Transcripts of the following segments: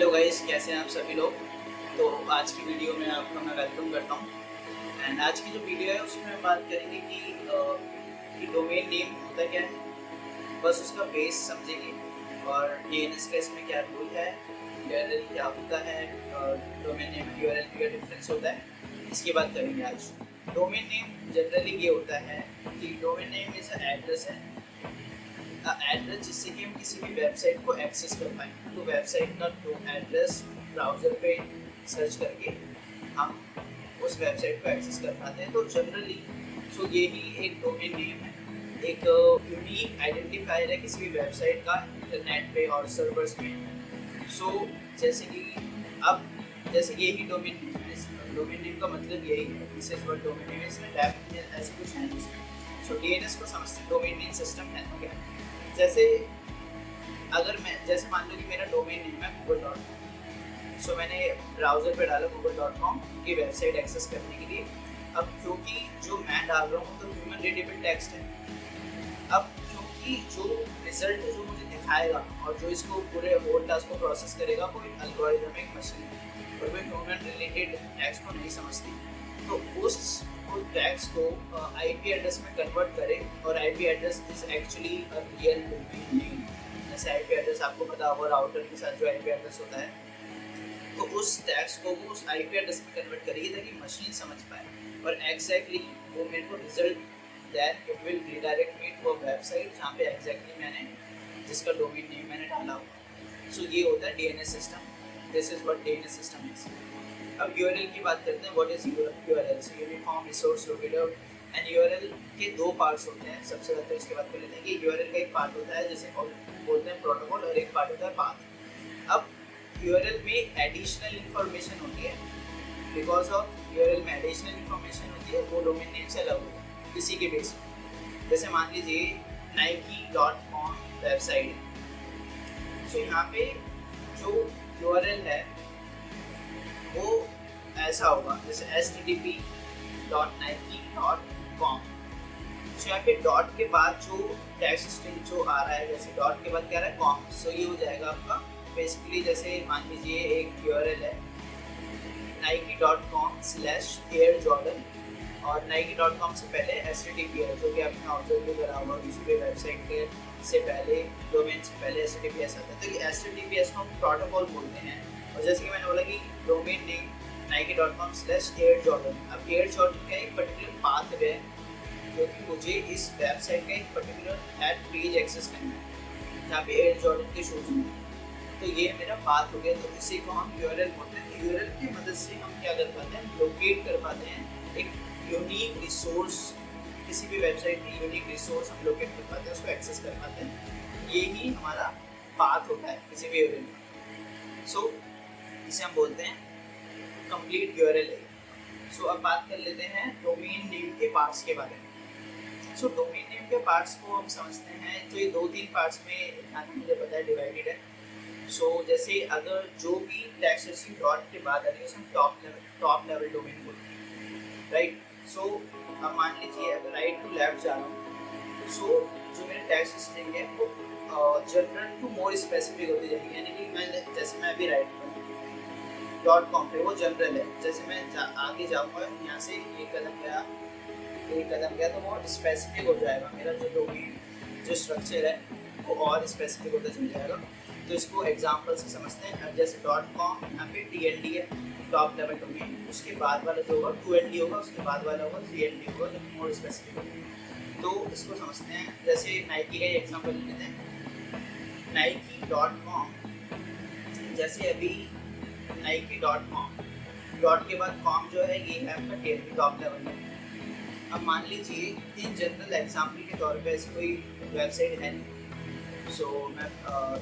Hello guys, कैसे हैं आप सभी लोग। तो आज की वीडियो में आपका मैं वेलकम करता हूँ। एंड आज की जो वीडियो है उसमें हम बात करेंगे कि डोमेन नेम होता क्या है, बस उसका बेस समझेंगे और डीएनएस का इसमें क्या रूल है, यूआरएल क्या होता है, डोमेन नेम यूआरएल का डिफरेंस होता है, इसकी बात करेंगे आज। डोमेन नेम जनरली ये होता है कि डोमेन नेम इज एड्रेस है, एड्रेस जिससे कि हम किसी भी वेबसाइट को एक्सेस कर पाएँ। तो वेबसाइट का एड्रेस ब्राउज़र पे सर्च करके हम उस वेबसाइट को एक्सेस कर पाते हैं। तो जनरली यही एक डोमेन नेम है, एक यूनिक आइडेंटिफायर है किसी भी वेबसाइट का इंटरनेट पे और सर्वर्स में। जैसे कि अब जैसे यही डोमेन नेम का मतलब यही है, this is what domain name is. Definition ऐसे कुछ है इसमें। डीएनएस को समझते हैं, डोमेन नेम सिस्टम है क्या। जैसे मान लो कि मेरा डोमेन नेम है google.com। मैंने ब्राउज़र पे डाला google.com की वेबसाइट एक्सेस करने के लिए। अब क्योंकि जो मैं डाल रहा हूँ तो ह्यूमन रीडेबल टेक्स्ट है। अब क्योंकि जो रिजल्ट जो मुझे दिखाएगा और जो इसको पूरे होल टास्क को प्रोसेस करेगा वो एक एल्गोरिथमिक मशीन है और वो ह्यूमन रिलेटेड टेक्स्ट को नहीं समझती। तो उस टैग्स को आईपी एड्रेस में कन्वर्ट करें और IP address is actually a real domain name. जैसे आईपी एड्रेस आपको पता होगा, राउटर के साथ जो आईपी एड्रेस होता है, तो उस टैग्स को वो उस आईपी एड्रेस में कन्वर्ट करेगी ताकि मशीन समझ पाए और एग्जैक्टली वो मेरे को result that it will redirect me to a website जहाँ पे एग्जैक्टली मैंने जिसका डोमेन नेम मैंने डाला होगा। ये होता है DNS system. This is what DNS system is. अब यूआरएल की बात करते हैं। What is URL? Uniform resource locator. And URL के दो पार्ट्स होते हैं। सबसे पहले तो इसके बात कर लेते हैं कि यूआरएल का एक पार्ट होता है जिसे बोलते हैं प्रोटोकॉल और एक पार्ट होता है पाथ। अब यूआरएल में एडिशनल इंफॉर्मेशन होती है, बिकॉज ऑफ यूआरएल में एडिशनल इंफॉर्मेशन होती है, वो डोमेन नेम से अलग होता है किसी के बेस में। जैसे मान लीजिए nike.com वेबसाइट है। यहाँ पे जो यूआरएल है वो ऐसा होगा जैसे http.nike.com। यहाँ पे डॉट के बाद जो टेक्स्ट स्ट्रिंग जो आ रहा है, जैसे डॉट के बाद क्या आ रहा है कॉम, ये हो जाएगा आपका बेसिकली। जैसे मान लीजिए एक यूआरएल है nike.com/Air Jordan और nike.com से पहले https जो कि आपने ऑब्जर्व भी करा होगा, किसी भी वेबसाइट के से पहले डोमेन से पहले https आता है। तो ये https को हम प्रोटोकॉल बोलते हैं। और जैसे कि मैंने बोला कि डोमेन नेम nike.com/Air Jordan। अब Air Jordan का एक पर्टिकुलर पाथ है क्योंकि मुझे इस वेबसाइट का एक पर्टिकुलर पेज एक्सेस करना है जहाँ पे Air Jordan के शूज हैं। तो ये मेरा पाथ हो गया। तो इसी को हम यूआरएल बोलते हैं। तो यूआरएल की मदद से हम क्या कर पाते हैं, लोकेट कर पाते हैं एक यूनिक रिसोर्स। किसी भी वेबसाइट की यूनिक रिसोर्स हम लोकेट कर पाते हैं, उसको एक्सेस कर पाते हैं। यही हमारा पाथ होता है किसी भी यूआरएल में। इसे हम बोलते हैं कंप्लीट यूआरएल है। अब बात कर लेते हैं डोमेन नेम के पार्ट्स के बारे में। डोमेन नेम के पार्ट्स को हम समझते हैं तो ये 2-3 पार्ट्स में मुझे पता है डिवाइडेड है। जैसे अगर जो भी टेक्स्ट स्ट्रिंग डॉट के बाद आ रही है उसे हम टॉप लेवल डोमेन बोलते हैं, राइट। अब मान लीजिए अगर राइट टू लेफ्ट जा रहा हूँ, जो मेरे टेक्स्ट स्ट्रिंग है वो जनरल टू मोर स्पेसिफिक होती जाएगी। यानी कि जैसे मैं अभी राइट .com पे वो जनरल है। जैसे मैं आगे जाऊँगा, यहाँ से एक कदम गया तो वो स्पेसिफिक हो जाएगा। मेरा जो डोमेन जो स्ट्रक्चर है वो और स्पेसिफिक होता चल जाएगा। तो इसको एग्जांपल से समझते हैं। जैसे .com यहाँ पे TLD है, टॉप लेवल डोमेन। उसके बाद वाला जो होगा 2LD होगा, उसके बाद वाला होगा 3LD होगा, जो मोर स्पेसिफिक होगा। तो इसको समझते हैं। जैसे नाइकी का ही एग्जाम्पल लेते हैं। nike.com, जैसे अभी nike.com डॉट के बाद कॉम जो है ये है आपका TLD टॉप लेवल में। अब मान लीजिए इन जनरल एग्जाम्पल के तौर पे ऐसी कोई वेबसाइट है नहीं। मैं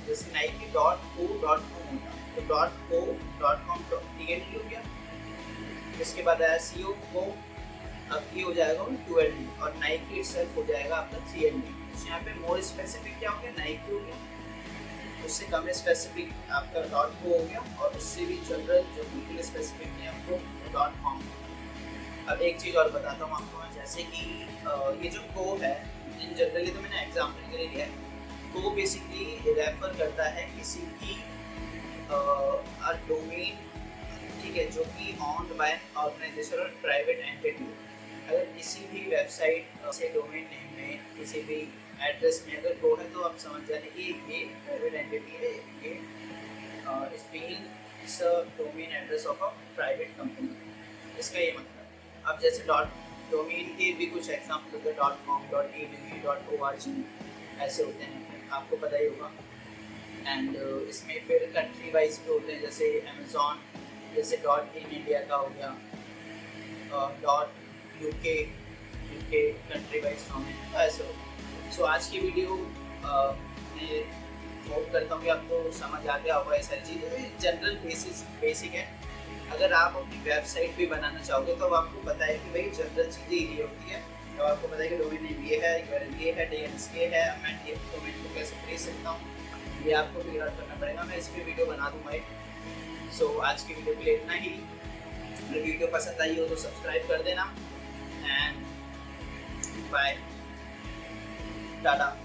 जैसे nike.co.com होता तो .co.com TLD हो गया। इसके बाद आया CO को, अब ये हो जाएगा 2LD और नाइकी इटसेल्फ हो जाएगा आपका 3LD। यहाँ पे मोर स्पेसिफिक क्या हो गया, नाइकी हो गया। उससे कम स्पेसिफिक आपका .co हो गया और उससे भी जनरल जो बिल्कुल स्पेसिफिक नहीं है आपको .com। अब एक चीज़ और बताता हूँ आपको, जैसे कि ये जो को है इन जनरली तो मैंने एग्जाम्पल के लिए लिया है। को बेसिकली रेफर करता है किसी की अ डोमेन, ठीक है, जो कि ऑन्ड बाय ऑर्गेनाइजेशन और प्राइवेट एंटिटी। अगर किसी भी वेबसाइट से डोमेन नेम में किसी भी एड्रेस में अगर कोड है तो आप समझ जाने कि ये प्राइवेट एंटिटी है, ये is being domain address of a private company, इसका ये मतलब। अब जैसे डोमेन के भी कुछ एग्जाम्पल होते हैं, .com, .edu, .org ऐसे होते हैं, आपको पता ही होगा। एंड इसमें फिर कंट्री वाइज भी होते हैं, जैसे अमेजोन, जैसे .in इंडिया का हो गया, .uk कंट्री वाइज डोमेन, ऐसे होता है। सो आज की वीडियो मैं होप करता हूँ कि आपको समझ आ गया होगा ये सारी चीज़ें, जनरल बेसिक है। अगर आप अपनी वेबसाइट भी बनाना चाहोगे तो अब आपको पता है कि भाई जनरल चीज़ें ये होती है। तो आपको पता है कि डोमेन नेम ये है, URL ये है, DNS ये है, मैं ये डोमेन को कैसे खरीद सकता हूँ, ये आपको फिगर आउट करना पड़ेगा। मैं इस पर वीडियो बना दूँगा। सो आज की वीडियो के लिए इतना ही। अगर वीडियो पसंद आई हो तो सब्सक्राइब कर देना एंड बाय, टाटा।